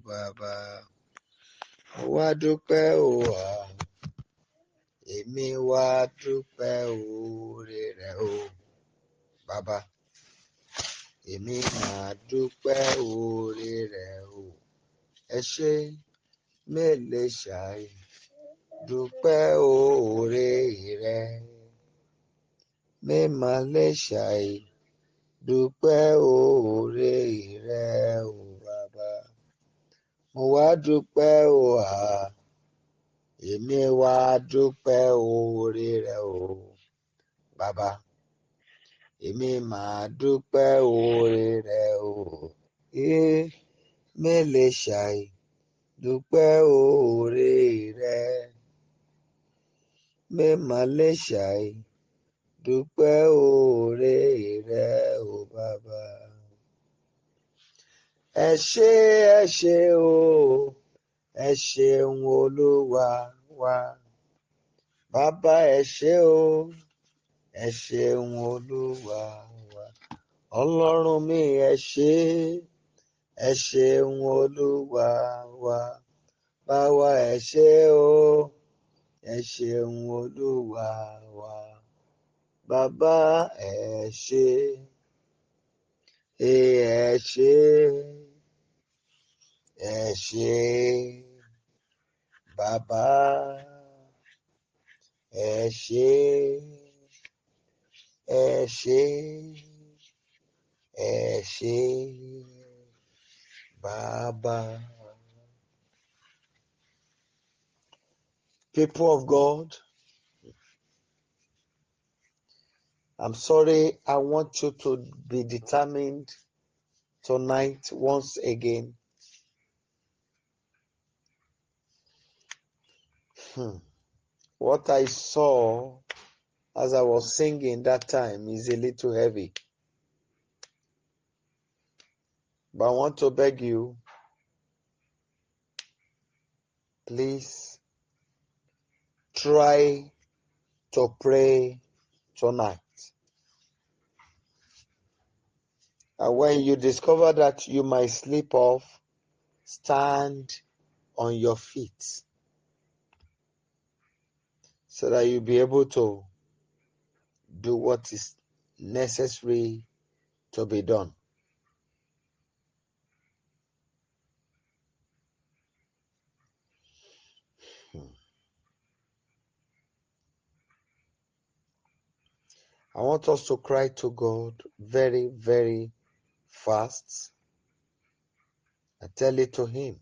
bàbá. Mo wá dúpẹ́ o èmi wá dúpẹ́ oore rẹ o bàbá. Èmi máa dúpẹ́ oore rẹ o. Ẹ ṣé mélèé ṣàì dúpẹ́ oore rẹ. Mímọ̀ lè ṣàì dúpẹ́ oore rẹ o bàbá. Mo wá dúpẹ́ o èmi wá dúpẹ́ oore rẹ o bàbá. Èmi máa dúpẹ́ oore rẹ o. Mélèé ṣàì dúpẹ́ oore rẹ. Mímọ̀ lè ṣàì dúpẹ́ oore rẹ o bàbá. Ẹ ṣé o, ẹ ṣeun Olúwa wa. Bàbá ẹ ṣé o, ẹ ṣeun Olúwa wa. Ọlọ́run mi ẹ ṣeun Olúwa wa. Bàbá ẹ ṣé o, ẹ ṣeun Olúwa wa. Bàbá ẹ ṣé, ẹ ṣé, bàbá ẹ ṣé, ẹ ṣé, bàbá. People of God, I'm sorry, I want you to be determined tonight once again. What I saw as I was singing that time is a little heavy. But I want to beg you, please try to pray tonight. And when you discover that you might slip off, stand on your feet so that you'll be able to do what is necessary to be done. I want us to cry to God very, very fast. I tell it to Him.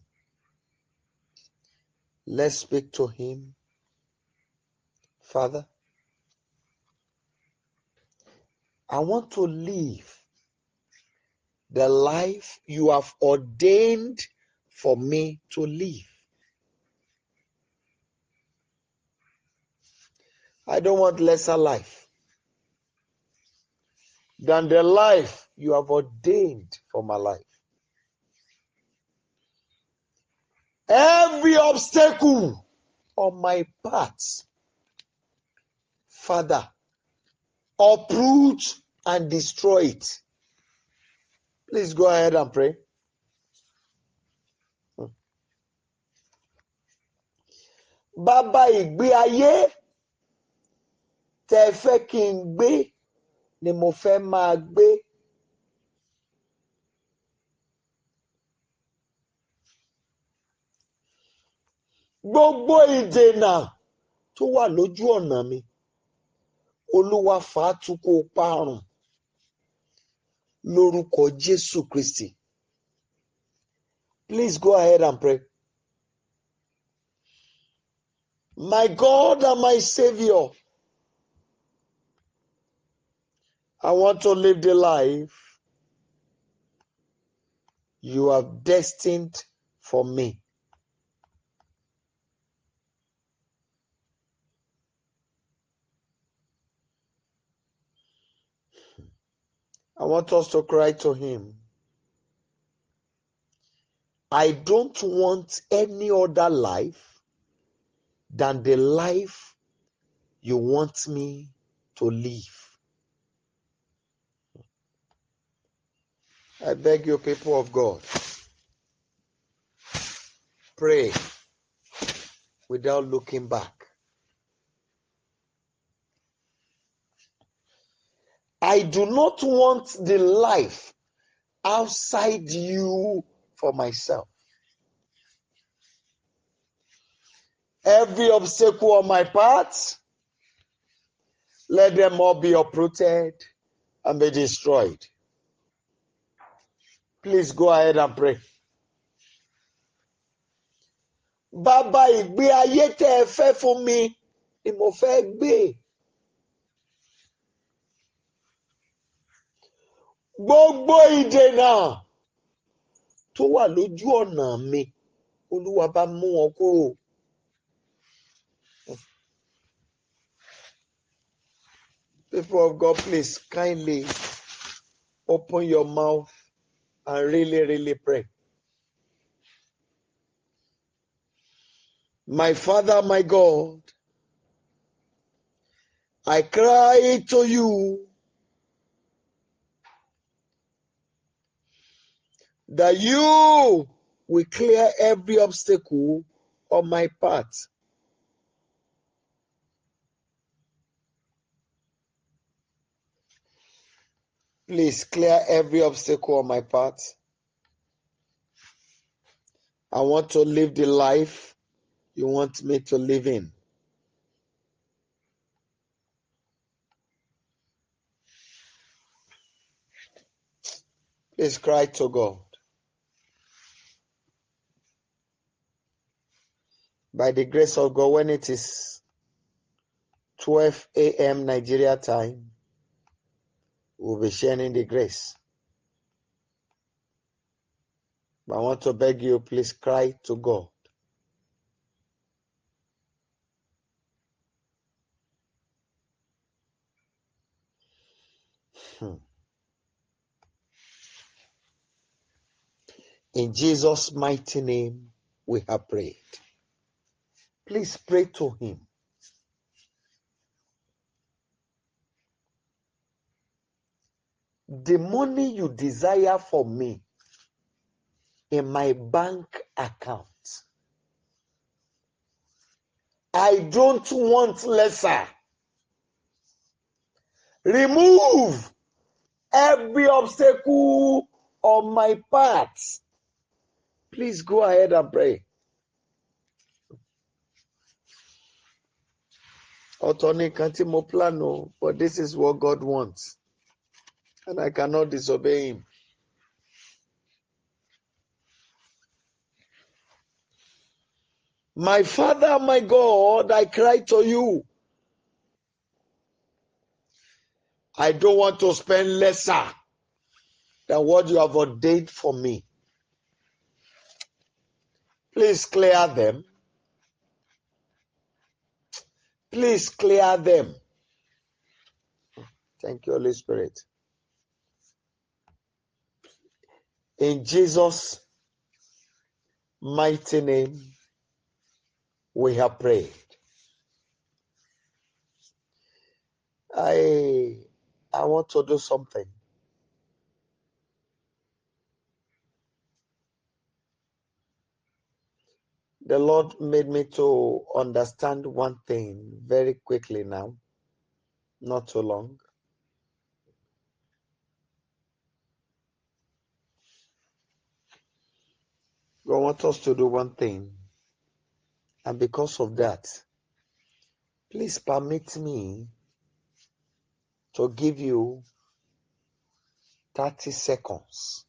Let's speak to Him. Father, I want to live the life you have ordained for me to live. I don't want lesser life than the life you have ordained for my life. Every obstacle on my path, Father, uproot and destroy it. Please go ahead and pray. Bàbá ìgbé ayé tẹ́ fẹ́ kí n gbé ni mo fẹ́ máa gbé. Gbogbo ìdènà tó wà lójú ọ̀nà mi, Olúwa fà á tú kó parun lórúkọ Jésù Kristi. Please go ahead and pray. My God and my Savior, I want to live the life you have destined for me. I want us to cry to Him. I don't want any other life than the life you want me to live. I beg you, people of God, Pray without looking back. I do not want the life outside you for myself. Every obstacle on my path, let them all be uprooted and be destroyed. Please go ahead and pray. Bàbá, ìgbé ayé tẹ́ ẹ fẹ́ fún mi ni mo fẹ́ gbé. Gbogbo ìdènà tó wà lójú ọ̀nà mi, Olúwa bá mú wọn kúrò. People of God, please kindly open your mouth and really pray. My Father, my God, I cry to you that you will clear every obstacle on my path. Please clear every obstacle on my path. I want to live the life you want me to live in. Please cry to God. By the grace of God, when it is 12 a.m. Nigeria time, we'll be sharing the grace. But I want to beg you, please cry to God. In Jesus' mighty name, we have prayed. Please pray to Him. The money you desire for me in my bank account, I don't want lesser. Remove every obstacle on my path. Please go ahead and pray. Ọ̀tọ̀ ni nǹkan tí mo plan o, but this is what God wants, and I cannot disobey Him. My Father, my God, I cry to you. I don't want to spend lesser than what you have ordained for me. Please clear them. Please clear them. Thank you, Holy Spirit. In Jesus' mighty name, we have prayed. I want to do something. The Lord made me to understand one thing very quickly now, not too long. God wants us to do one thing, and because of that, please permit me to give you 30 seconds.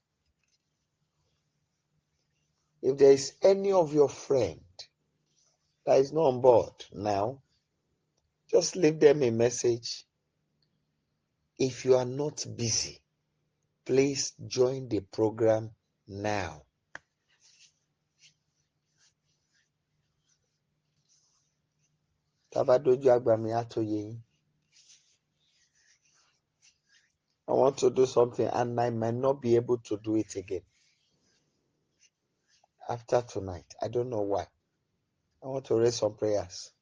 If there is any of your friend that is not on board now, just leave them a message. If you are not busy, please join the program now. I want to do something and I might not be able to do it again after tonight. I don't know why. I want to raise some prayers.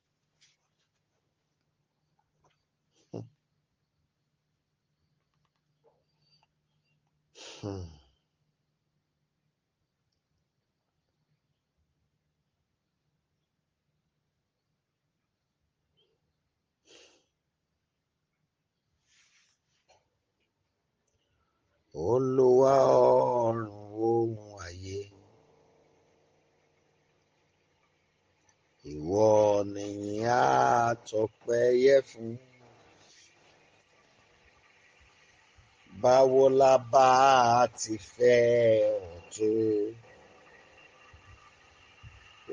Olúwa ọ̀run ohun ayé, ìwọ nìyìn àtọpẹ́ yẹ fún. Báwo la bá ti fẹ́ ọ tó,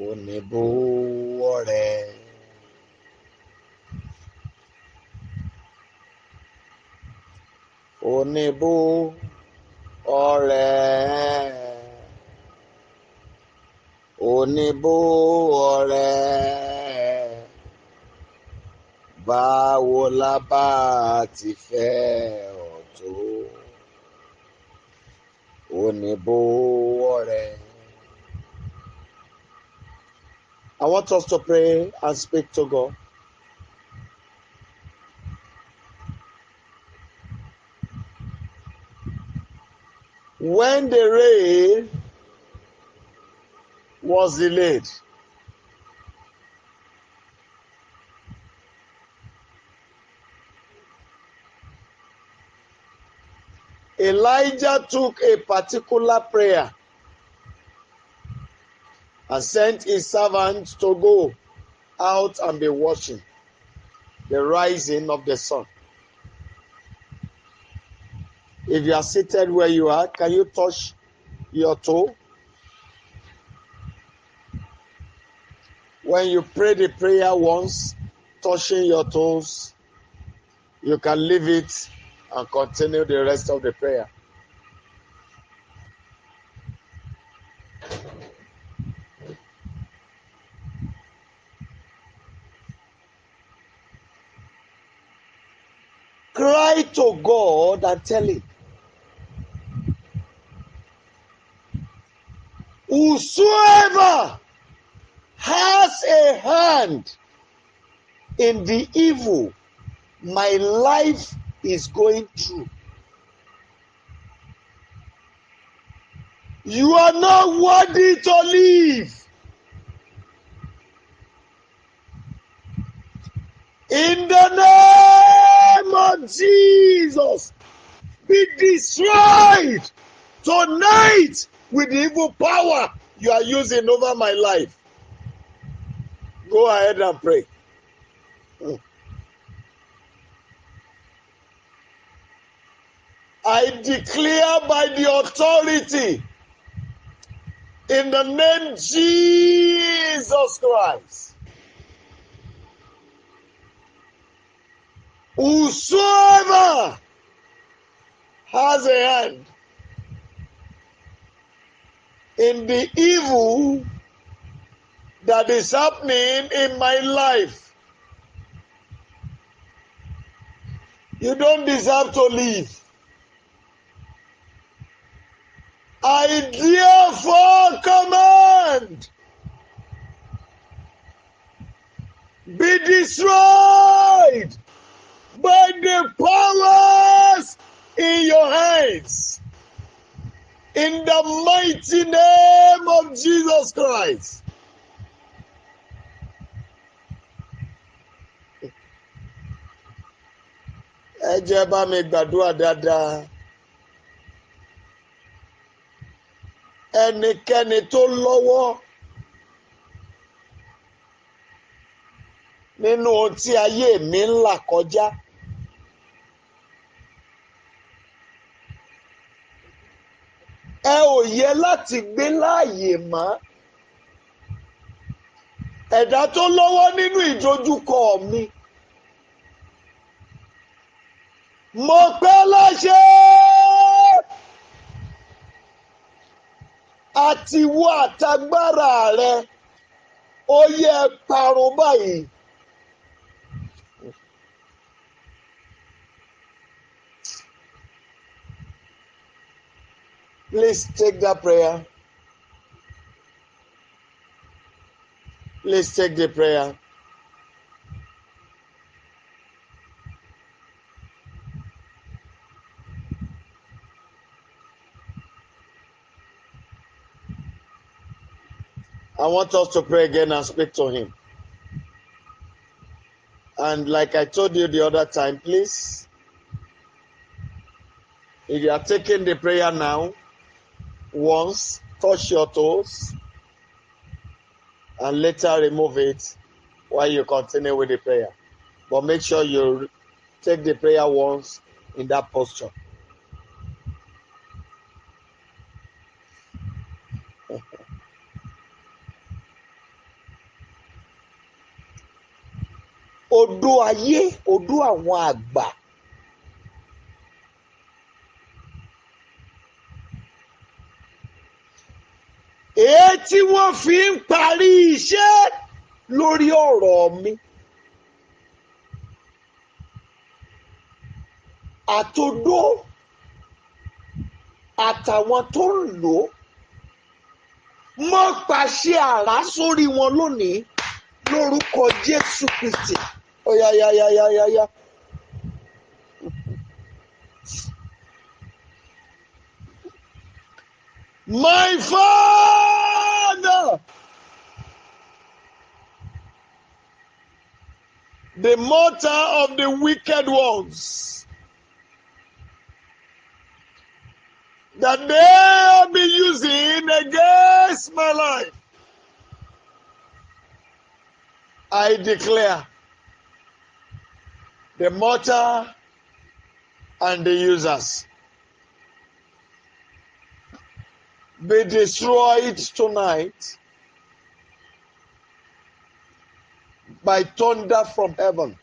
oníbó ọ̀rẹ́. Oníbó ọ̀rẹ́, oníbó ọ̀rẹ́, báwo la bá ti fẹ́ ọ tó, oníbó ọ̀rẹ́. I want us to pray and speak to God. When the rain was delayed, Elijah took a particular prayer and sent his servant to go out and be watching the rising of the sun. If you are seated where you are, can you touch your toe? When you pray the prayer once, touching your toes, you can leave it and continue the rest of the prayer. Cry to God and tell him, whosoever has a hand in the evil my life is going through, you are not worthy to live. In the name of Jesus, be destroyed tonight with the evil power you are using over my life. Go ahead and pray. I declare by the authority in the name Jesus Christ, whosoever has a hand in the evil that is happening in my life, you don't deserve to live. I therefore command, be destroyed by the powers in your hands, in the mighty name of Jesus Christ. Ẹ jẹ́ bá mi gbàdúrà dáadáa. Ẹnikẹ́ni tó lọ́wọ́ nínú ohun tí ayé mi ń là kọjá, ẹ ò yẹ láti gbé láàyè mọ́. Ẹ̀dá tó lọ́wọ́ nínú ìdojúkọ mi, mo pẹ́ láṣẹ àti wo àtagbára rẹ, ó yẹ parun báyìí. Please take that prayer. Please take the prayer. I want us to pray again and speak to him. And like I told you the other time, please If you are taking the prayer now, once, touch your toes, and later remove it while you continue with the prayer. But make sure you take the prayer once in that posture. Odo ayé, odo àwọn àgbà. Èyí tí wọ́n fi ń parí iṣẹ́ lórí ọ̀rọ̀ mi. Àtodó àtàwọn tó ń lò ó. Mo pàṣẹ àrá sórí wọn lónìí lórúkọ Jésù Kristi. Oyayayayaya. My Father, the mortar of the wicked ones, that they be using against my life, I declare the mortar and the users be destroyed tonight by thunder from heaven.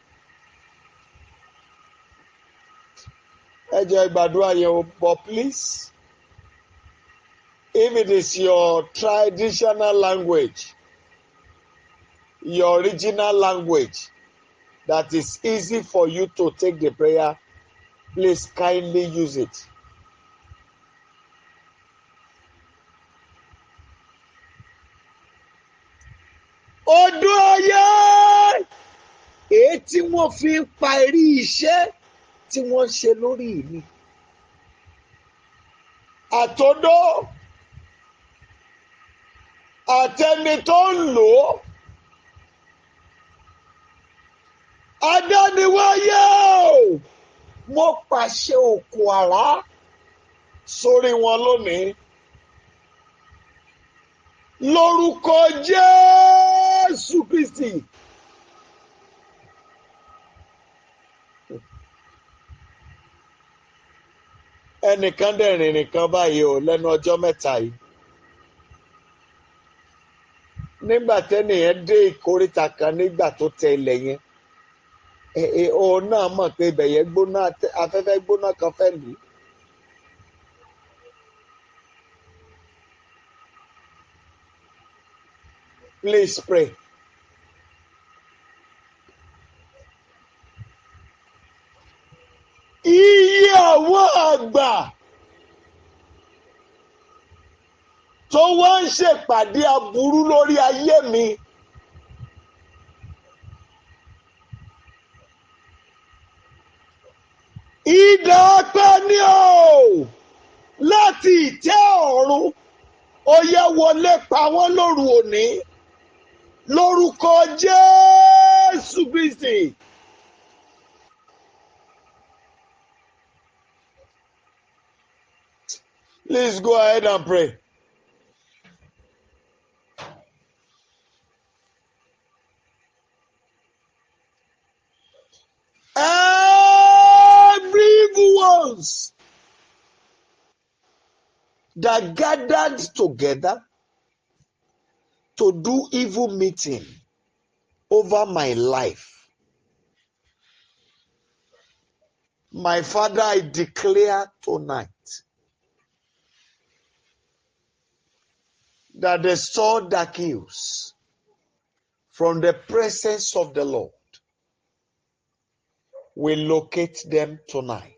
Ẹ jẹ́ gbàdúrà yẹn o, but please, if it is your traditional language, your original language, that is easy for you to take the prayer, please kindly use it. Odo ayé, èyí tí wọ́n fi ń parí iṣẹ́ tí wọ́n ṣe lórí mi. Àtodó àtẹni tó ń lò ó. Adániwáyé o, mo pàṣẹ òkun àrá sórí wọn lónìí. Lórúkọ Jésù Kristi. Ẹnìkan dẹ̀ rìnrìn kan báyìí o lẹ́nu ọjọ́ mẹ́ta yìí. Nígbà tẹ́nìyẹn dé ìkóríta kan nígbà tó tẹ ilẹ̀ yẹn, òun náà mọ̀ pé ibẹ̀ yẹn gbóná, afẹ́fẹ́ gbóná kan fẹ́ lù ú. Please pray. Iye àwọn àgbà tó wá ń ṣèpàdé aburú lórí ayé mi. Idà apá ni o láti ìtẹ́ ọ̀run ó yẹ wọlé pa wọ́n lóru òní lórúkọ Jésù Kristi. Please go ahead and pray. Every evil ones that gathered together to do evil meeting over my life, my Father, I declare tonight that the sword that kills from the presence of the Lord will locate them tonight.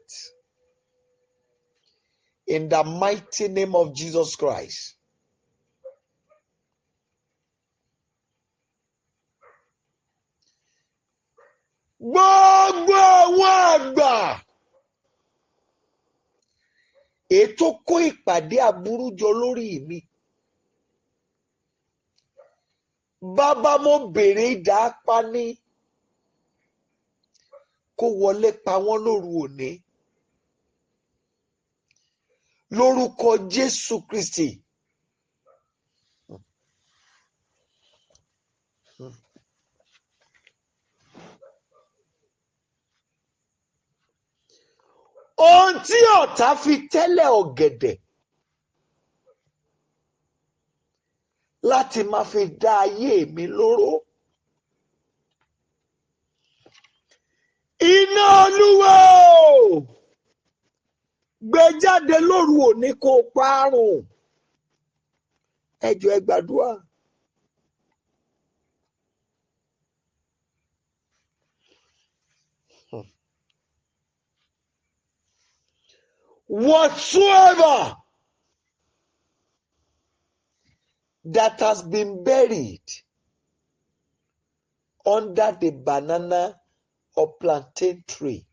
In the mighty name of Jesus Christ. Gbogbo àwọn àgbà ètò kó ìpàdé aburú jọ lórí mi. Bàbá mo béèrè idà apá ní kó wọlé pa wọ́n lóru òní. Lórúkọ Jésù Kristi. Ohun tí ọ̀tá fi tẹ́lẹ̀ ọ̀gẹ̀dẹ̀ láti máa fi dá ayé mi lóró. Iná Olúwa gbé jáde lóru òní kó parun. Ẹ jọ̀ọ́ ẹ gbàdúrà. Whatsoever that has been buried under the banana or plantain tree,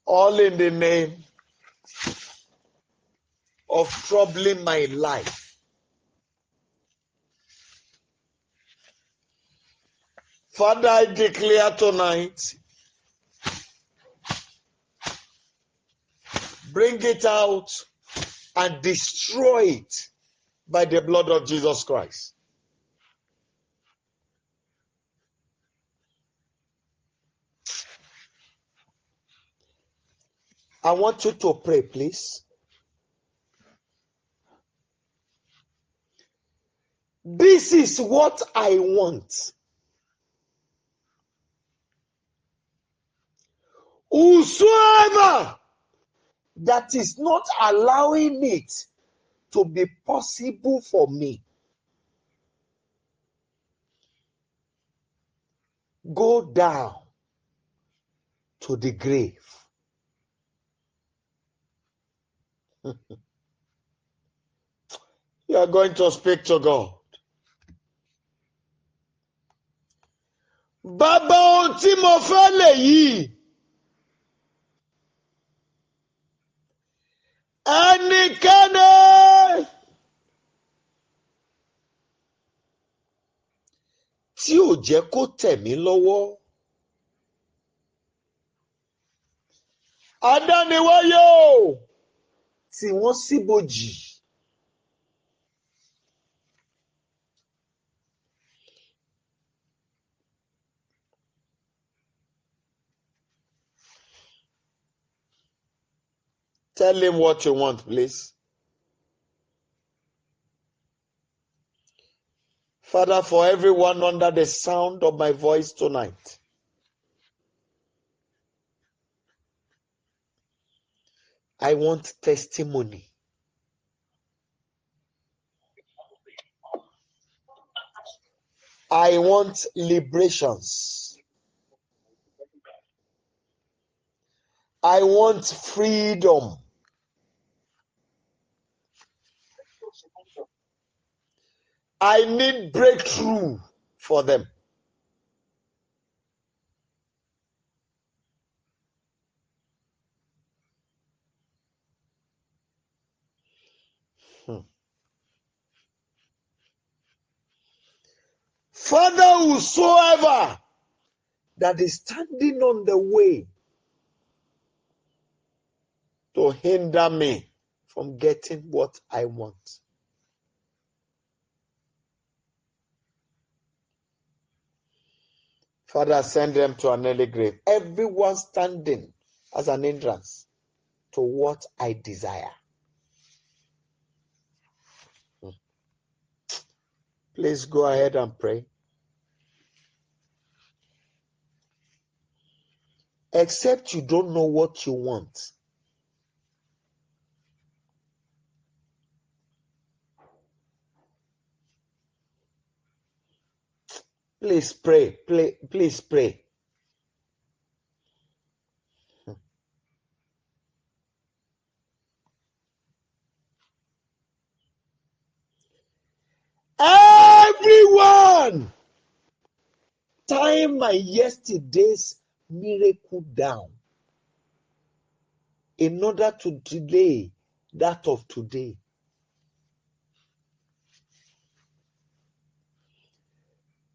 all in the name of troubling my life. Father, I declare tonight, bring it out and destroy it by the blood of Jesus Christ. I want you to pray, please. This is what I want. Whosoever that is not allowing it to be possible for me, go down to the grave. You are going to speak to God. Bàbá ohun tí mo fẹ́ lèyí. Ẹnikẹ́ni tí ò jẹ́ kó tẹ̀ mí lọ́wọ́. Adániwáyé o, tí wọ́n síbòjì. Tell him what you want, please. Father, for everyone under the sound of my voice tonight, I want testimony. I want liberations. I want freedom. I need breakthrough for them. Father, whosoever that is standing on the way to hinder me from getting what I want, Father, send them to an early grave. Everyone standing as an hindrance to what I desire. Please go ahead and pray. Except you don't know what you want, please pray. Please pray. Everyone, time my yesterday's miracle down in order to delay that of today.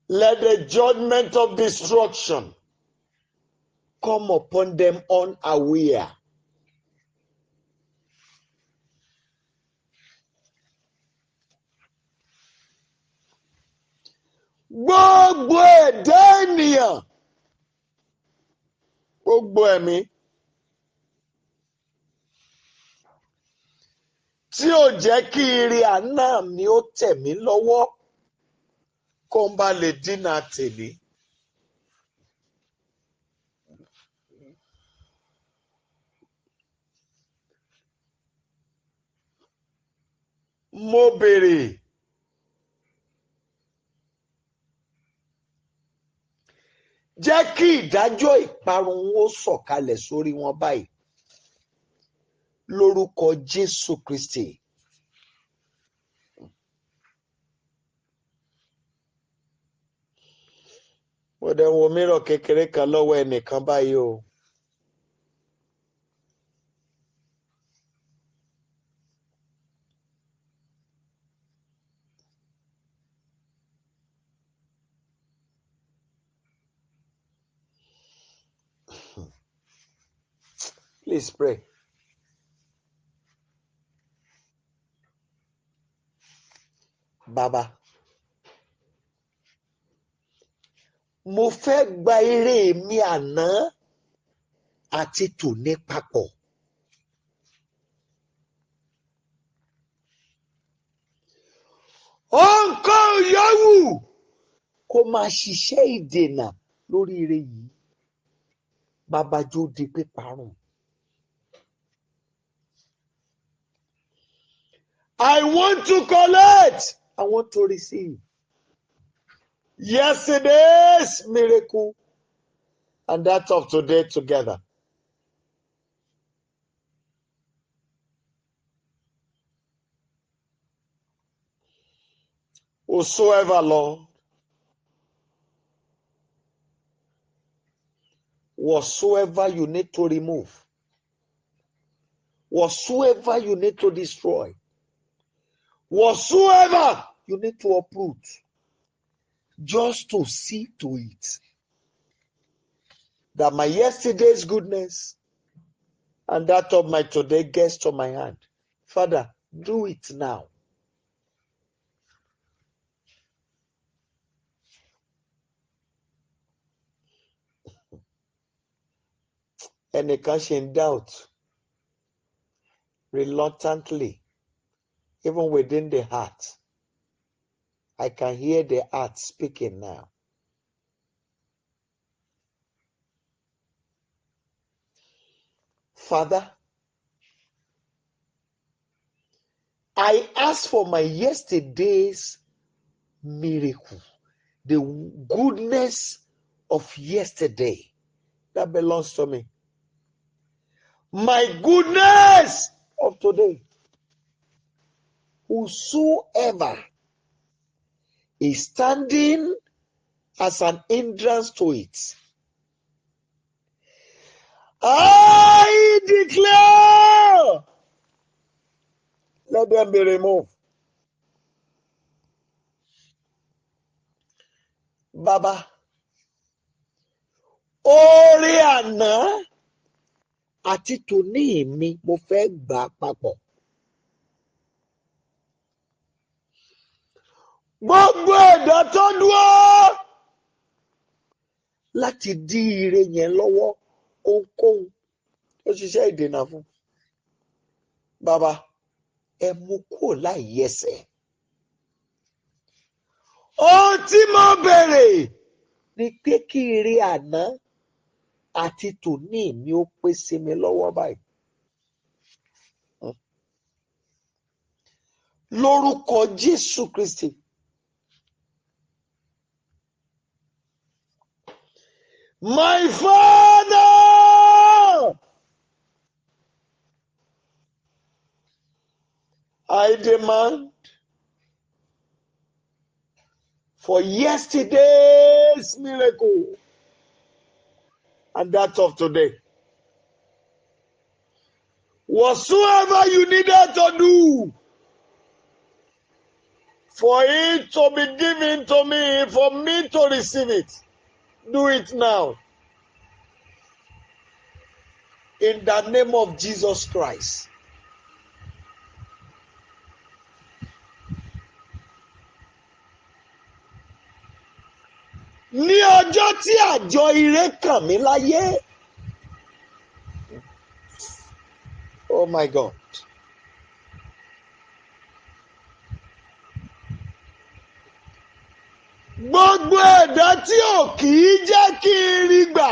Let the judgment of destruction come upon them unaware. Gbogbo ẹ̀dá ènìyàn, gbogbo ẹ̀mí tí ò jẹ́ kí ire àná mi ó tẹ̀ mí lọ́wọ́ kó n bá lè dínà tèmi. Mo béèrè, jẹ́ kí ìdájọ́ ìparun ó sọ̀kalẹ̀ sórí wọn báyìí lórúkọ Jésù Kristi. Mo dẹ̀ wo mìíràn kékeré kan lọ́wọ́ ẹnìkan báyìí o. Please pray. Bàbá, mo fẹ́ gba ire mi àná àti tòní papọ̀. Nǹkan yòówù kó máa ṣiṣẹ́ ìdènà lórí ire yìí, bàbá jó di píparun. I want to collect. I want to receive yesterday's miracle and that of today together. Whosoever, Lord, whatsoever you need to remove, whatsoever you need to destroy, whatsoever you need to uproot, just to see to it that my yesterday's goodness and that of my today gets to my hand. Father, do it now. Ẹnìkan ṣe ń doubt reluctantly, even within the heart. I can hear the heart speaking now. Father, I ask for my yesterday's miracle, the goodness of yesterday that belongs to me. My goodness of today. Whosoever is standing as an hindrance to it, I declare, let them be removed. Baba, oore àná àti tòní mi mo fẹ́ gbà papọ̀. Gbogbo ẹ̀dá tó dúró láti dí ire yẹn lọ́wọ́, ohunkóhun ó ṣiṣẹ́ ìdènà fún. Bàbá, ẹ mú kúrò láì yẹsẹ̀. Ohun tí mo béèrè ni pé kí ire àná àti tòní mi ó pé sí mi lọ́wọ́ báyìí. Lórúkọ Jésù Kristi. My Father, I demand for yesterday's miracle and that of today. Whatsoever you needed to do for it to be given to me, for me to receive it, do it now. in the name of Jesus Christ. Ní ọjọ́ tí àjọ ire kàn mí láyé. Oh my God. Gbogbo ẹ̀dá tí ò kì í jẹ́ kí n rí gbà.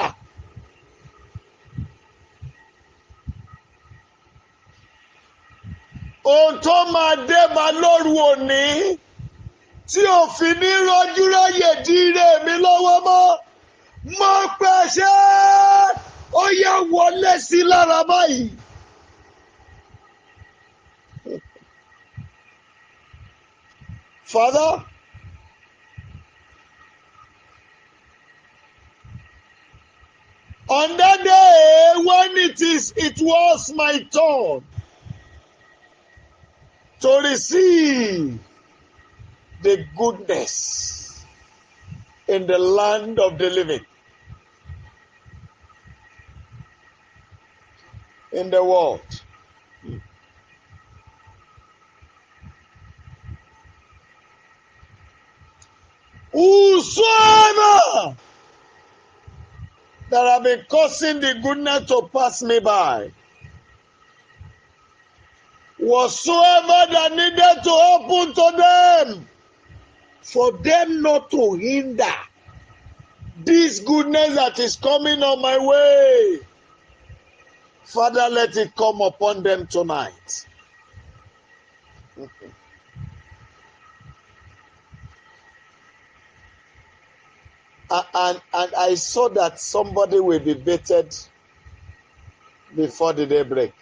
Ohun tó máa dé bá lóru òní tí ò fi ní rọ́jú ráyè di ire mi lọ́wọ́ mọ́. Mo pàṣẹ ó yá wọlé sí lára báyìí. Father, on that day when it was my turn to receive the goodness in the land of the living, in the world. Whosoever that have been causing the goodness to pass me by, whatsoever that needed to open to them, for them not to hinder this goodness that is coming on my way, Father, let it come upon them tonight. And I saw that somebody will be baited before the day break.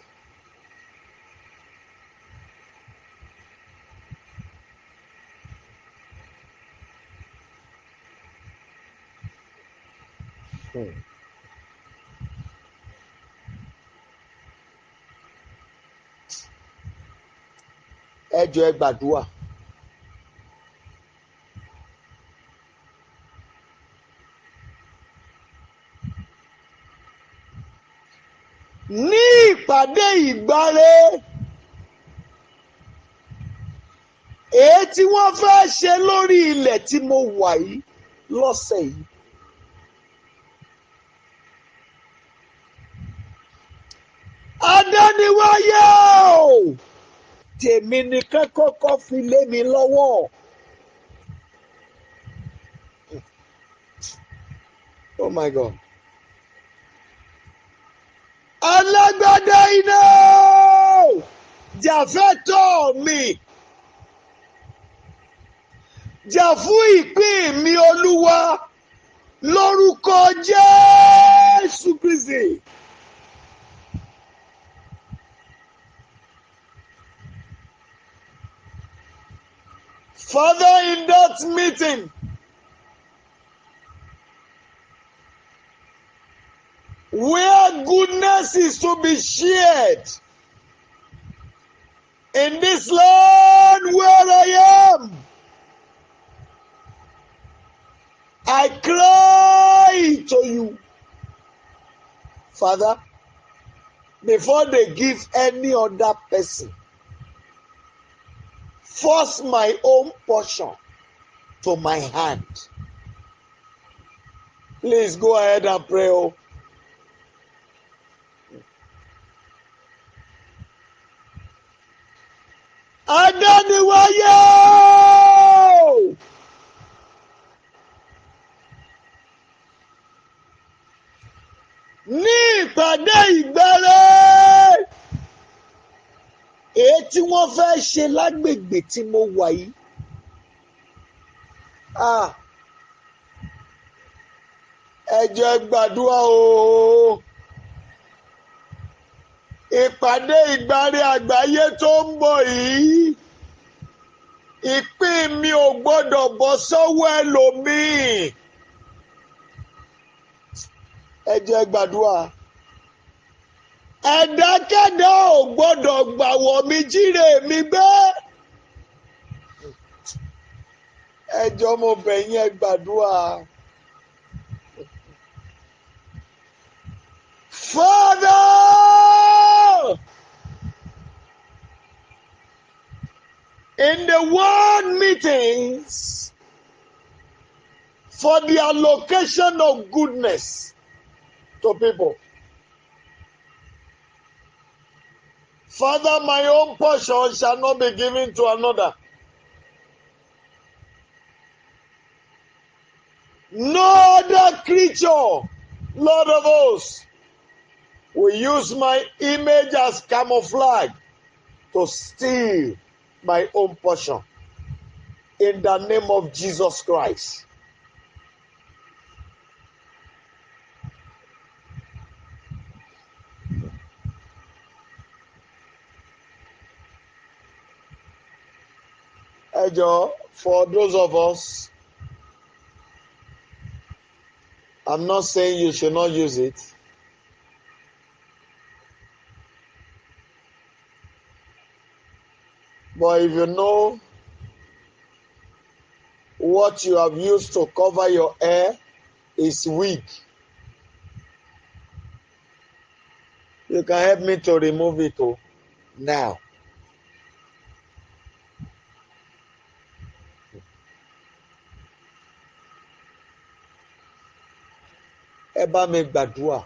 Ẹ jọ̀ọ́ ẹ gbàdúrà. Ní ìpàdé ìgbáre èyí tí wọ́n fẹ́ ṣe lórí ilẹ̀ tí mo wà yìí lọ́sẹ̀ yìí. Adániwáyé o, tèmi nìkan kọ́kọ́ fi lé mi lọ́wọ́. Oh my God. Alágbádá iná jà fẹ́tọ̀ mi, jà fún ìpín mi Olúwa lórúkọ Jésù Kristi. Father, in that meeting, where goodness is to be shared, in this land where I am, I cry to you, Father, before they give any other person, force my own portion to my hand. Please go ahead and pray. Oh. Adániwáyé o, ní ìpàdé ìgbáre èyí tí wọ́n fẹ́ ṣe lágbègbè tí mo wà yìí. Ẹ jẹ́ gbàdúrà o. Ìpàdé ìgbáre àgbáyé tó ń bọ̀ yìí, ìpín mi ò gbọ́dọ̀ bọ́ sọ́wọ́ ẹlòmíì. Ẹ jẹ́ gbàdúrà. Ẹ̀dákẹ́dá ò gbọ́dọ̀ gbàwọ̀ mi jíre mi gbé. Ẹ jọ̀ọ́ mo bẹ̀ yín, ẹ gbàdúrà. Father, in the word meetings for the allocation of goodness to people. Father, my own portion shall not be given to another. No other creature, Lord of hosts, will use my image as camouflage to steal my own portion. In the name of Jesus Christ. For those of us, I'm not saying you should not use it. But if you know what you have used to cover your hair is weak, you can help me to remove it now. Ẹ bá mi gbàdúrà.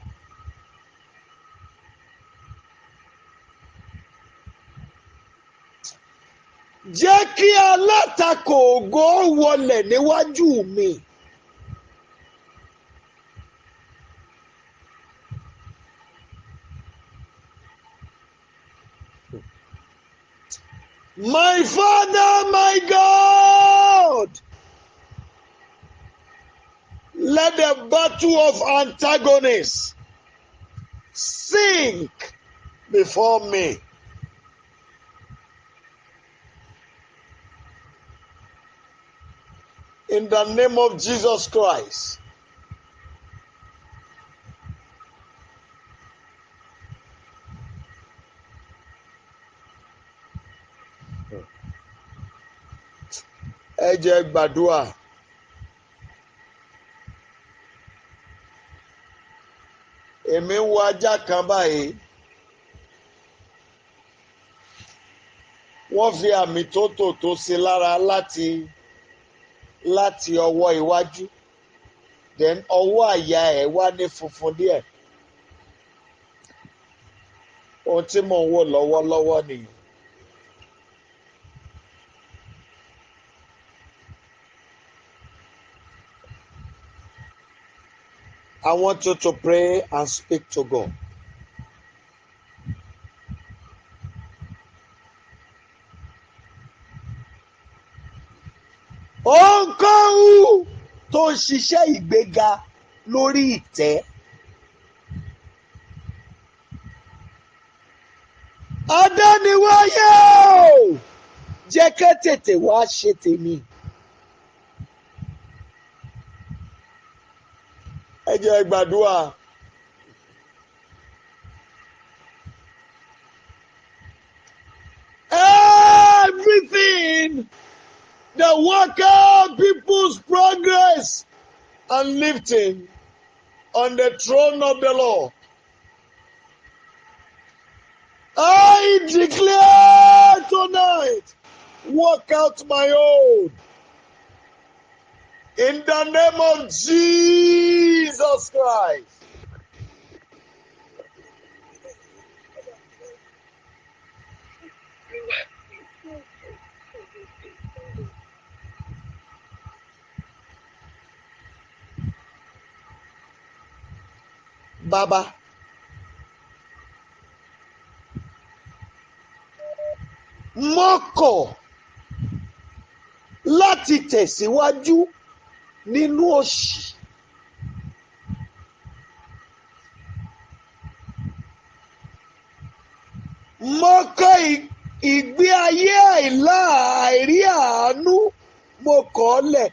Jẹ́ kí alátakò ògo wọlẹ̀ níwájú mi. My Father, my God, let the battle of antagonists sink before me. In the name of Jesus Christ. Ẹ jẹ́ gbàdúrà. Èmi ń wo ajá kan báyìí. Wọ́n fi àmì tó sí lára láti ọwọ́ iwájú. Then ọwọ́ àyà ẹ̀ wá ní funfun díẹ̀. Ohun tí mò ń wò lọ́wọ́lọ́wọ́ nìyí. I want you to pray and speak to God. Ohunkóhun tó ń ṣiṣẹ́ ìgbéga lórí ìtẹ́. Adániwáyé o, jẹ́ ká tètè wá ṣe tèmi. Ẹ jẹ́ gbàdúrà. Everything that work out people's progress and lifting on the throne of the Lord. I declare tonight, work out my own. In the name of Jesus Christ. Baba, mo kọ̀ láti tẹ̀síwájú nínú òṣì. Mo kọ̀ ìgbé ayé àìrí àánú, mo kọ̀ ọ́ lẹ̀.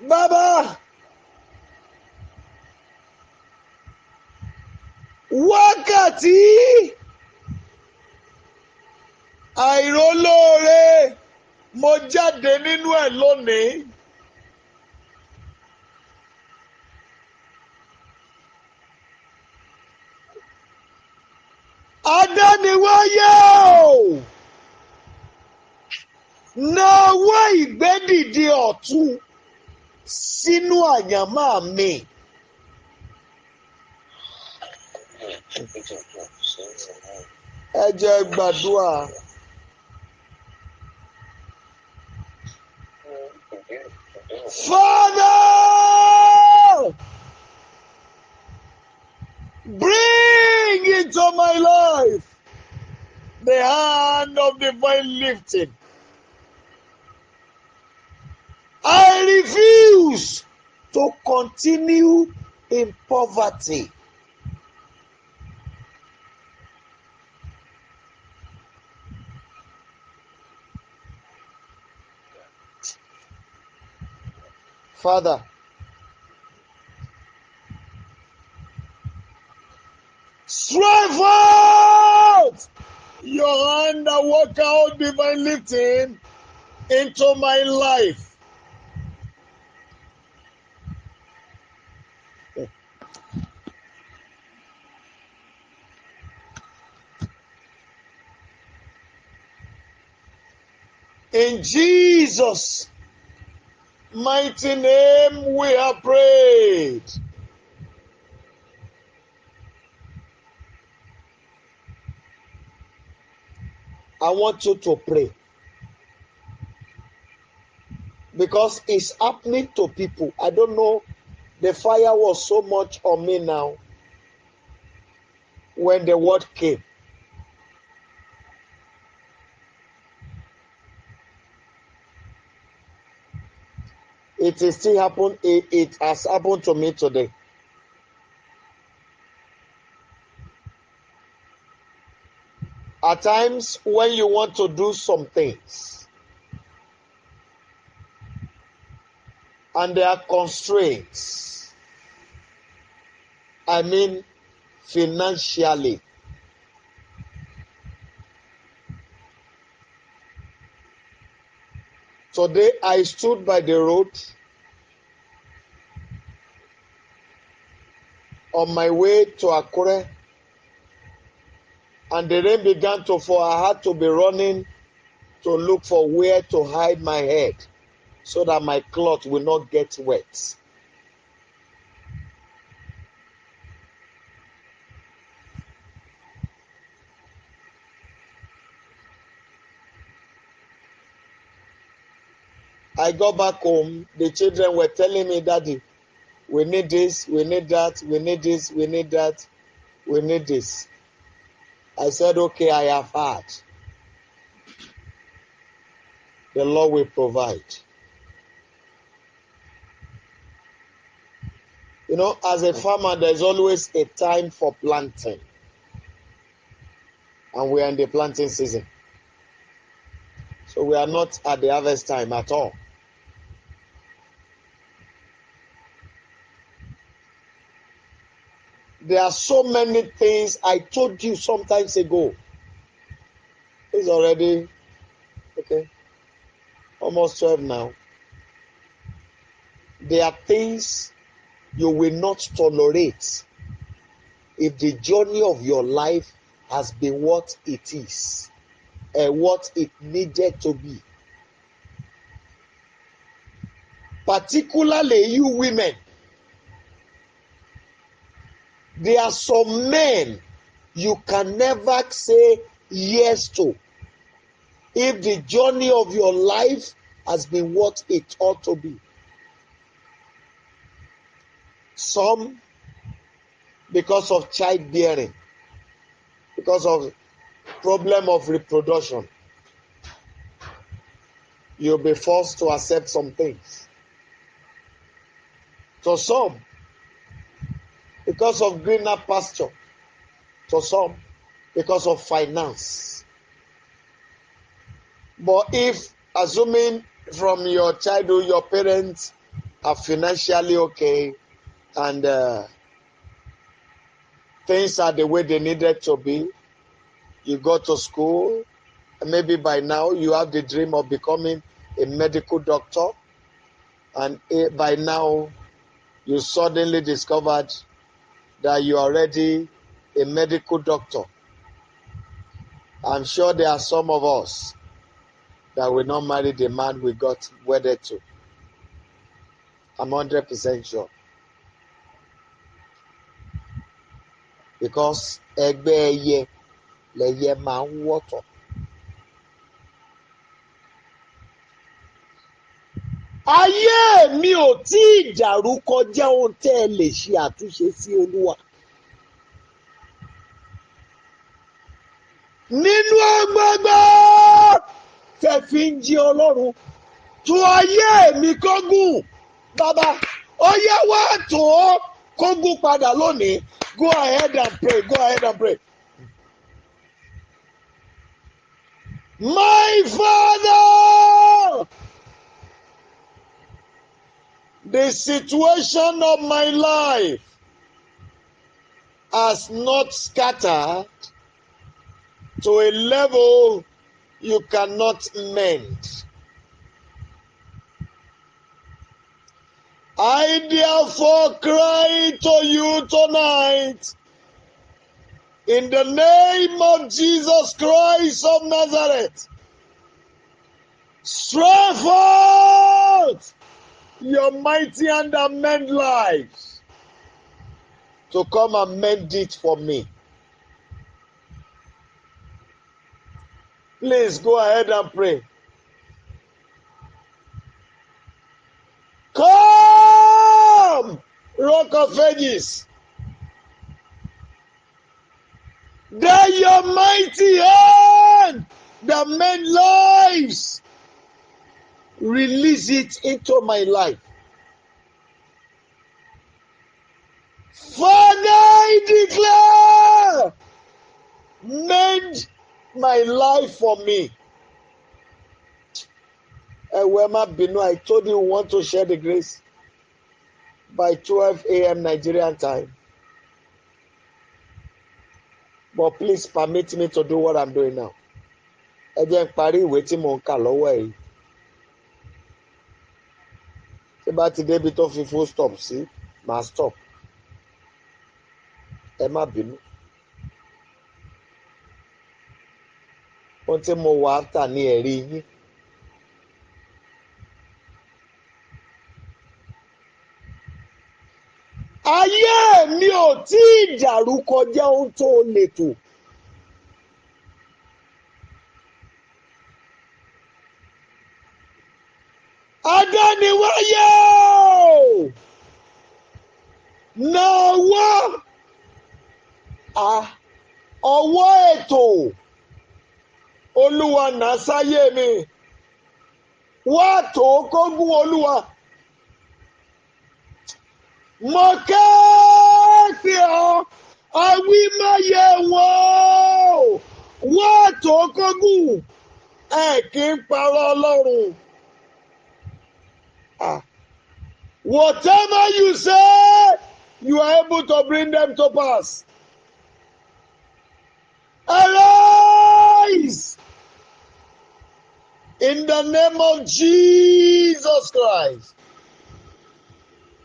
Baba, wákàtí àìrólóore mo jáde nínú ẹ̀ lónìí. Adániwáyé o! Nawọ́ ìgbédìde ọ̀tun sínú àyànmọ́ mi. Ẹ jẹ́ gbàdúrà. Father, bring into my life the hand of divine lifting. I refuse to continue in poverty. Father, stretch out your hand and work out divine lifting into my life. In Jesus' mighty name we have prayed. I want you to pray. Because it's happening to people. I don't know. The fire was so much on me now when the word came. It is still happened. It has happened to me today. At times when you want to do some things and there are constraints, I mean financially, today I stood by the road on my way to Akure, and the rain began to fall. I had to be running to look for where to hide my head so that my cloth will not get wet. I got back home. The children were telling me, Daddy, we need this, we need that, we need this, we need that, we need this. I said, okay, I have heard. The Lord will provide. You know, as a farmer, there's always a time for planting. And we are in the planting season. So we are not at the harvest time at all. There are so many things I told you sometimes ago. It's already, okay, almost 12 now. There are things you will not tolerate if the journey of your life has been what it is and what it needed to be. Particularly you women. There are some men you can never say yes to if the journey of your life has been what it ought to be. Some because of childbearing, because of problem of reproduction, you'll be forced to accept some things. To some, because of greener pasture. To some, because of finance. But if, assuming from your childhood, your parents are financially okay and things are the way they needed to be, you go to school, and maybe by now you have the dream of becoming a medical doctor, and by now you suddenly discovered that you are already a medical doctor. I'm sure there are some of us that will not marry the man we got wedded to. I'm 100% sure. Because ẹgbẹ́ ẹyẹ lẹyẹ máa ń wọ́tọ̀. Ayé mi ò tí ì dàrú kọjá ohun tẹ́ ẹ lè ṣe àtúnṣe sí Olúwa. Nínú gbogbo tẹ́ fi ń jí Ọlọ́run, tó ayé mi kógùn. Bàbá, ó yẹ wá tó kógùn padà lónìí. Go ahead and pray. Go ahead and pray. My Father, the situation of my life has not scattered to a level you cannot mend. I therefore cry to you tonight, in the name of Jesus Christ of Nazareth, stretch forth your mighty hand and mend lives, to come and mend it for me. Please go ahead and pray. Come, Rock of Ages, that your mighty hand that mend lives, release it into my life. Father, I declare, mend my life for me. Ewema Binu, I told you we want to share the grace by 12 a.m. Nigerian time. But please permit me to do what I'm doing now. Ẹ jẹ́ n parí ìwé tí mò ń kà lọ́wọ́ ẹ̀ yìí. Tí bá ti débi tó fi full stop sí, màá stop. Ẹ má bínú. Ohun tí mo wà áfítà ní ẹ̀rí yín. Ayé mi ò tí ì dàrú kọjá ohun tó lè tò. Adániwáyé o! Nawọ́ ọwọ́ ètò Olúwa nà sáyé mi. Wá tó kógún Olúwa. Mo kéèpì ọ́, awí máyé wọ́n. Wá tó kógún. Ẹ kì í parọ́ Ọlọ́run. Whatever you say, you are able to bring them to pass. Arise in the name of Jesus Christ.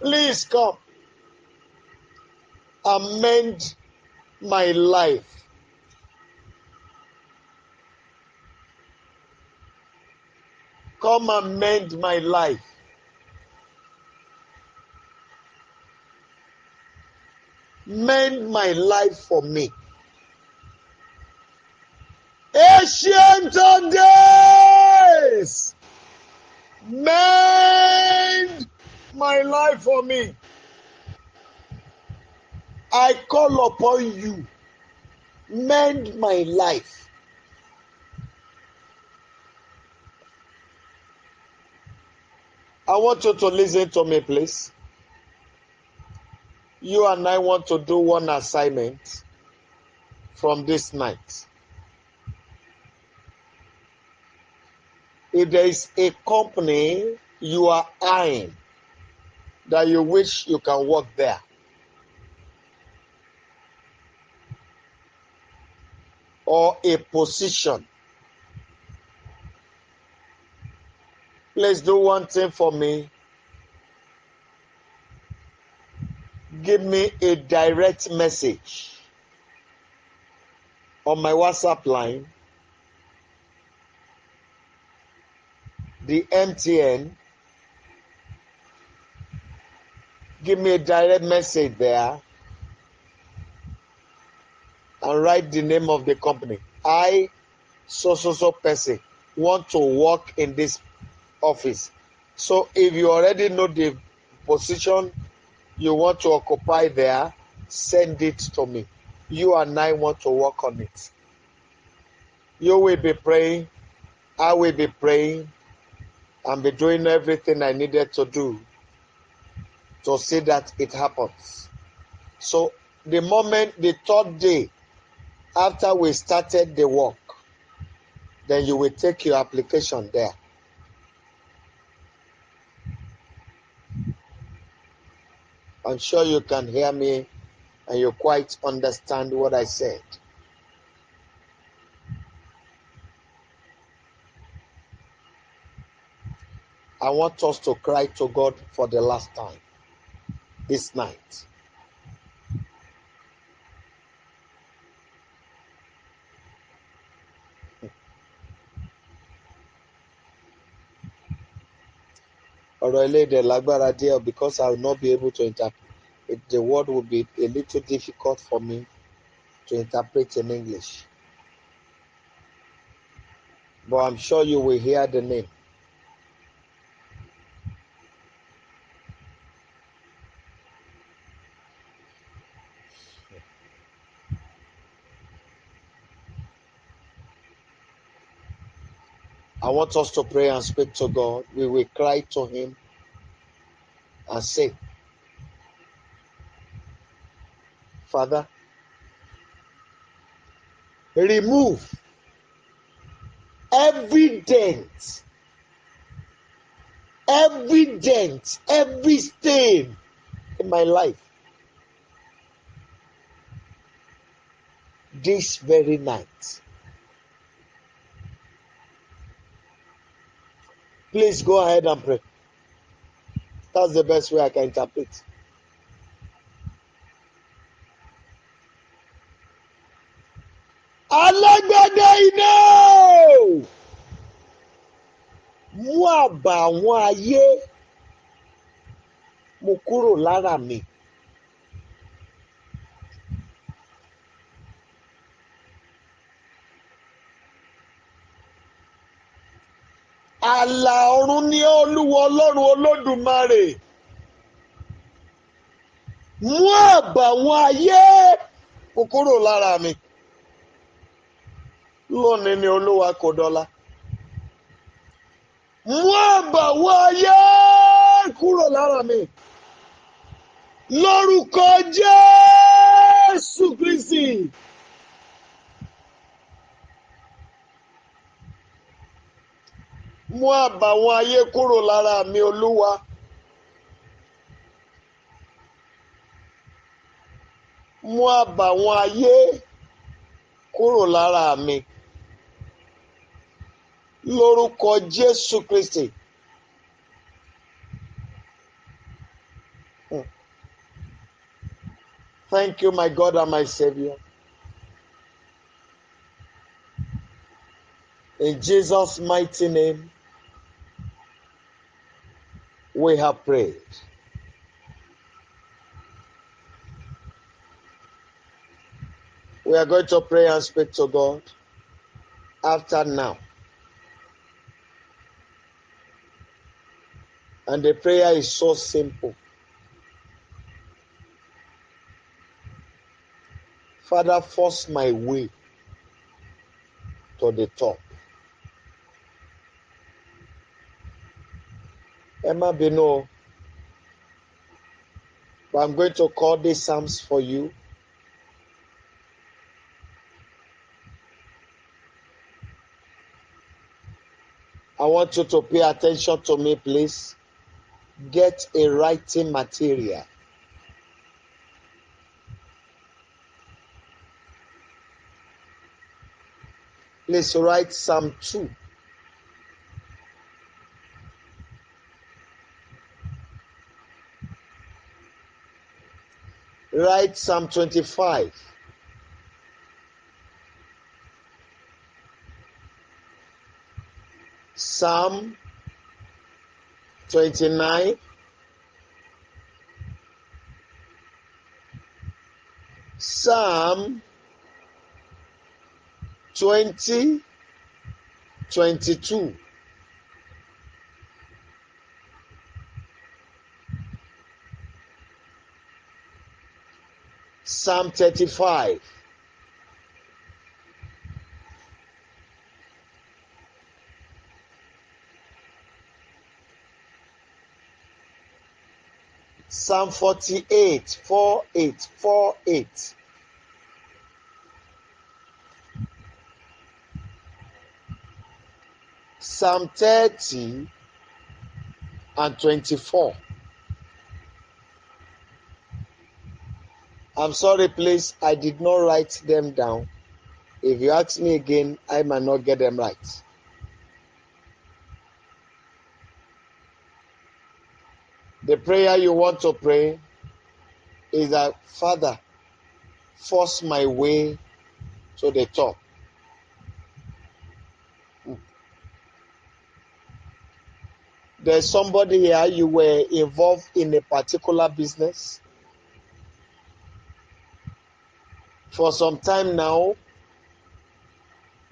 Please come. Amend my life. Come amend my life. Mend my life for me. Ancient of days, mend my life for me. I call upon you. Mend my life. I want you to listen to me, please. You and I want to do one assignment from this night. If there is a company you are eyeing that you wish you can work there, or a position, please do one thing for me. Give me a direct message on my WhatsApp line the MTN, give me a direct message there and write the name of the company. I, so person, want to work in this office. So if you already know the position you want to occupy there, send it to me. You and I want to work on it. You will be praying, I will be praying, and be doing everything I needed to do to see that it happens. So the moment, the third day after we started the work, then you will take your application there. I'm sure you can hear me and you quite understand what I said. I want us to cry to God for the last time this night. Because I will not be able to interpret. The word will be a little difficult for me to interpret in English. But I'm sure you will hear the name. I want us to pray and speak to God. We will cry to Him and say, Father, remove every dent, every stain in my life this very night. Please go ahead and pray. That's the best way I can interpret. Alágbádá iná mú àbàwọ́n ayé mú kúrò lára mi. Ààlà ọ̀run ni Olúwa Ọlọ́run Olódùmarè. Mú àbàwọ́n ayé mú kúrò lára mi. Lónìí ni Olúwa kò dọ̀la. Mú àbàwọ́n ayé kúrò lára mi. Lórúkọ Jésù Kristi. Mú àbàwọ́n ayé kúrò lára mi, Olúwa. Mú àbàwọ́n ayé kúrò lára mi. Lórúkọ Jésù Kristi. Thank you, my God and my Savior. In Jesus' mighty name, we have prayed. We are going to pray and speak to God after now. And the prayer is so simple. Father, force my way to the top. Emma Bino, but I'm going to call these psalms for you. I want you to pay attention to me, please. Get a writing material. Please write Psalm 2. Write Psalm 25. Psalm 29, Psalm 20, 22, Psalm 35, Psalm 48, 4:8, 4:8. Psalm 30 and 24. I'm sorry, please, I did not write them down. If you ask me again, I might not get them right. The prayer you want to pray is that, Father, force my way to the top. There's somebody here, you were involved in a particular business. For some time now,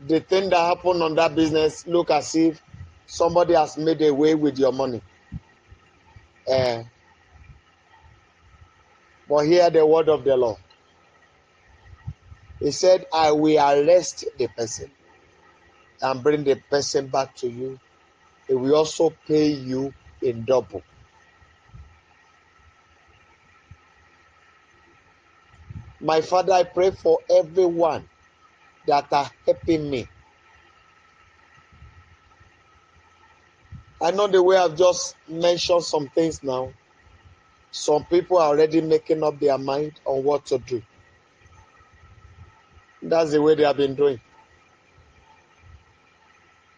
the thing that happened on that business look as if somebody has made away with your money. But hear the word of the Lord. He said, I will arrest the person and bring the person back to you. He will also pay you in double. My Father, I pray for everyone that are helping me. I know the way I've just mentioned some things now. Some people are already making up their mind on what to do. That's the way they have been doing.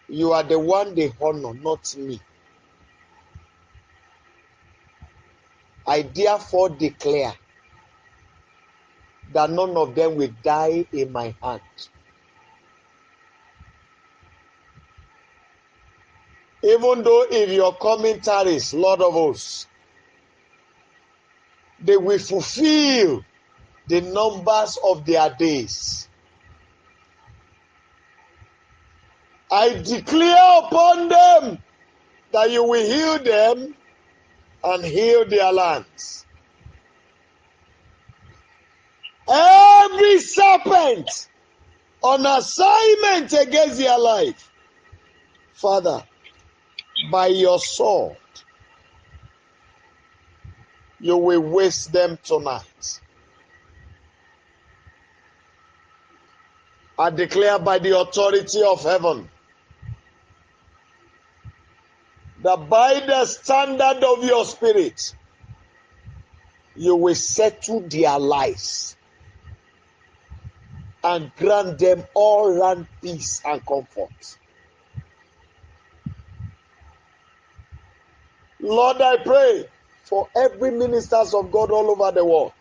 You are the one they honor, not me. I therefore declare that none of them will die in my hand. Even though if your coming tarries, Lord of hosts, they will fulfill the numbers of their days. I declare upon them that you will heal them and heal their lands. Every serpent on assignment against their life, Father, by your sword, you will waste them tonight. I declare by the authority of heaven that by the standard of your spirit, you will settle their lives and grant them all round peace and comfort. Lord, I pray for every ministers of God all over the world,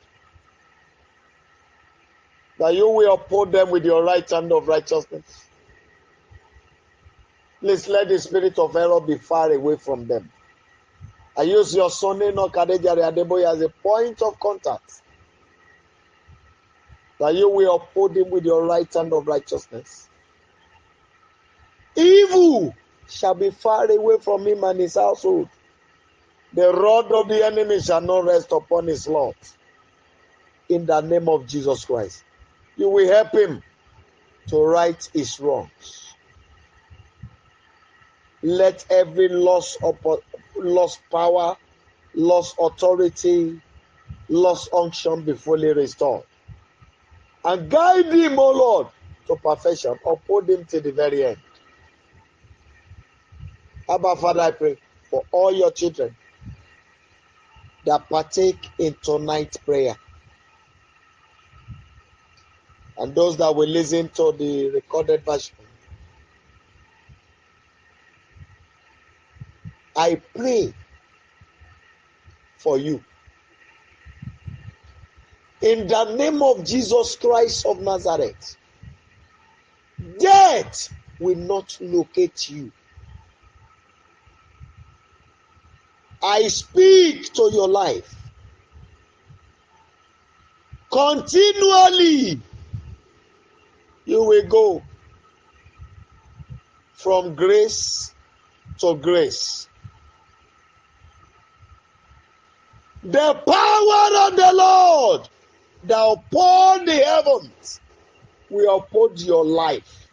that you will uphold them with your right hand of righteousness. Please let the spirit of error be far away from them. I use your son Kadejare Adeboye as a point of contact, that you will uphold him with your right hand of righteousness. Evil shall be far away from him and his household. The rod of the enemy shall not rest upon his Lord. In the name of Jesus Christ, you will help him to right his wrongs. Let every lost power, lost authority, lost unction be fully restored. And guide him, O Lord, to perfection. Uphold him to the very end. Abba, Father, I pray for all your children that partake in tonight's prayer, and those that will listen to the recorded version. I pray for you. In the name of Jesus Christ of Nazareth, death will not locate you. I speak to your life. Continually, you will go from grace to grace. The power of the Lord that upon the heavens will uphold your life.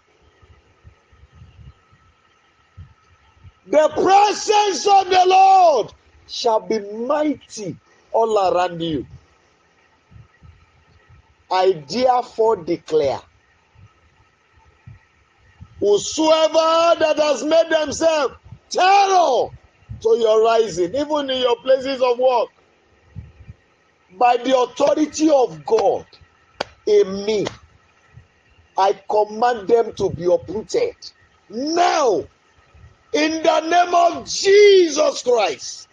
The presence of the Lord shall be mighty all around you. I therefore declare, whosoever that has made themselves terror to your rising, even in your places of work, by the authority of God in me, I command them to be uprooted. Now, in the name of Jesus Christ,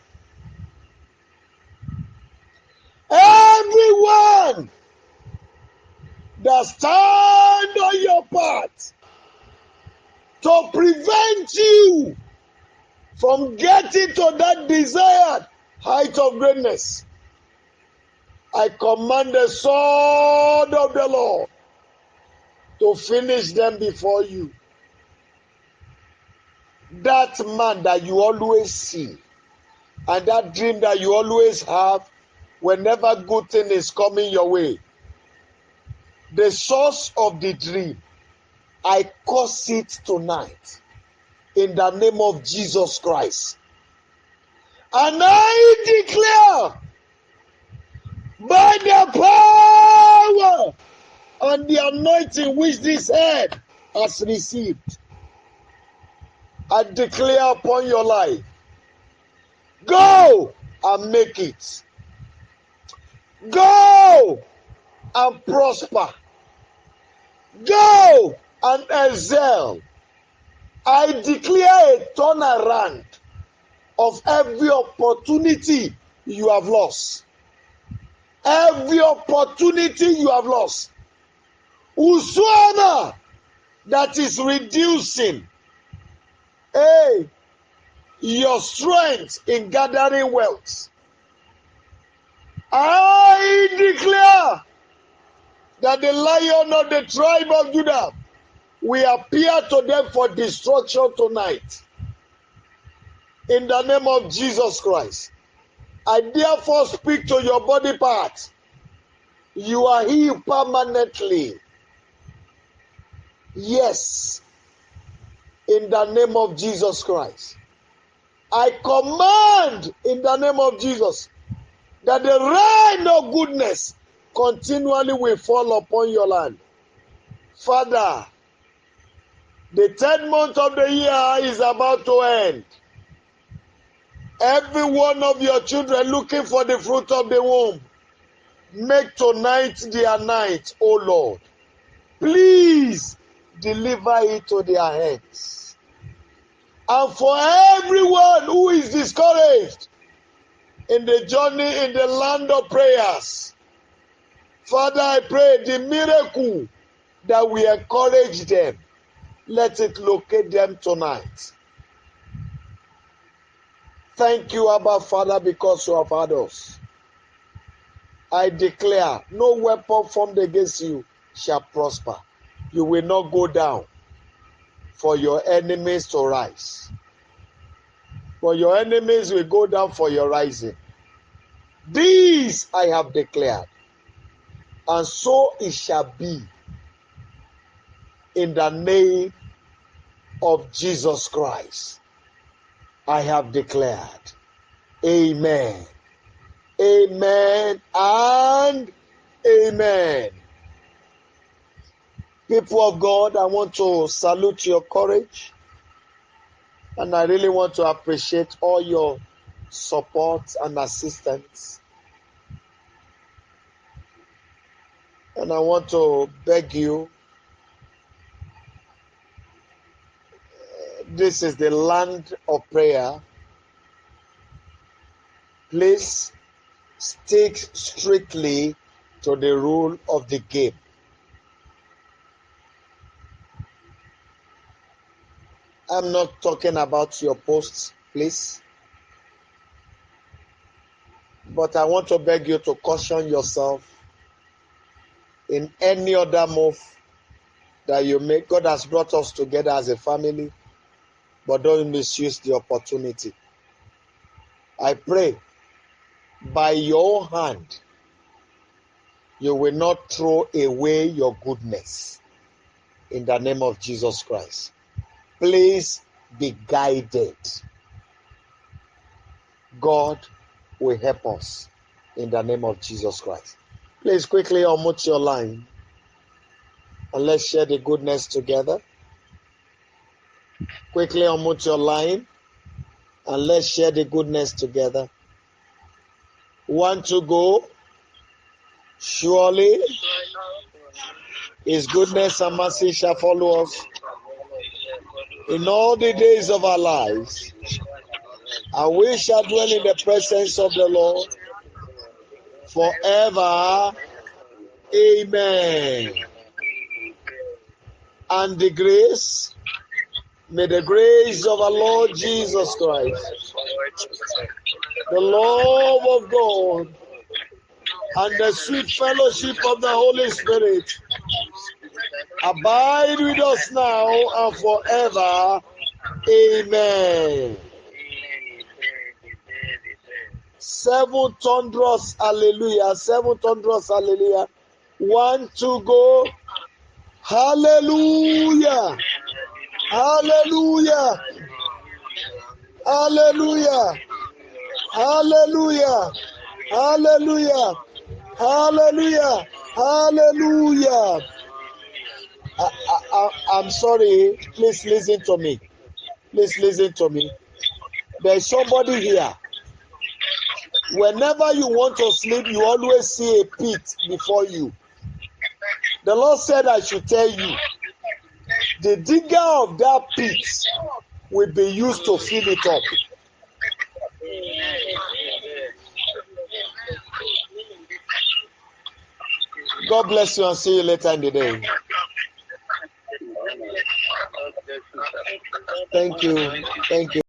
everyone that stand on your path to prevent you from getting to that desired height of greatness, I command the sword of the Lord to finish them before you. That man that you always see and that dream that you always have whenever good thing is coming your way, the source of the dream, I curse it tonight in the name of Jesus Christ. And I declare by the power and the anointing which this head has received, I declare upon your life, go and make it. Go and prosper. Go and excel. I declare a turnaround of every opportunity you have lost. Every opportunity you have lost. Whosoever that is reducing your strength in gathering wealth, I declare that the Lion of the tribe of Judah will appear to them for destruction tonight. In the name of Jesus Christ, I therefore speak to your body parts. You are healed permanently. Yes, in the name of Jesus Christ. I command in the name of Jesus that the rain of goodness continually will fall upon your land. Father, the 10th month of the year is about to end. Every one of your children looking for the fruit of the womb, make tonight their night, O Lord. Please deliver it to their hands. And for everyone who is discouraged in the journey in the land of prayers, Father, I pray the miracle that we encourage them, let it locate them tonight. Thank you, Abba Father, because you have had us. I declare, no weapon formed against you shall prosper. You will not go down for your enemies to rise. But your enemies will go down for your rising. This I have declared, and so it shall be in the name of Jesus Christ. I have declared. Amen. Amen and amen. People of God, I want to salute your courage, and I really want to appreciate all your support and assistance. And I want to beg you, this is the land of prayer. Please stick strictly to the rule of the game. I'm not talking about your posts, please. But I want to beg you to caution yourself in any other move that you make. God has brought us together as a family, but don't misuse the opportunity. I pray by your hand, you will not throw away your goodness in the name of Jesus Christ. Please be guided. God will help us in the name of Jesus Christ. Please quickly unmute your line and let's share the goodness together. Quickly unmute your line and let's share the goodness together. 1, 2, go. Surely His goodness and mercy shall follow us in all the days of our lives, and we shall dwell in the presence of the Lord forever. Amen. And the grace, may the grace of our Lord Jesus Christ, the love of God, and the sweet fellowship of the Holy Spirit abide with us now and forever. Amen. 7 thunderous hallelujah. 7 thunderous hallelujah. 1, 2, go. Hallelujah. Hallelujah. Hallelujah. Hallelujah. Hallelujah. Hallelujah. Hallelujah. I'm sorry. Please listen to me. Please listen to me. There's somebody here. Whenever you want to sleep, you always see a pit before you. The Lord said I should tell you, the digger of that pit will be used to fill it up. God bless you and see you later in the day. Thank you. Thank you.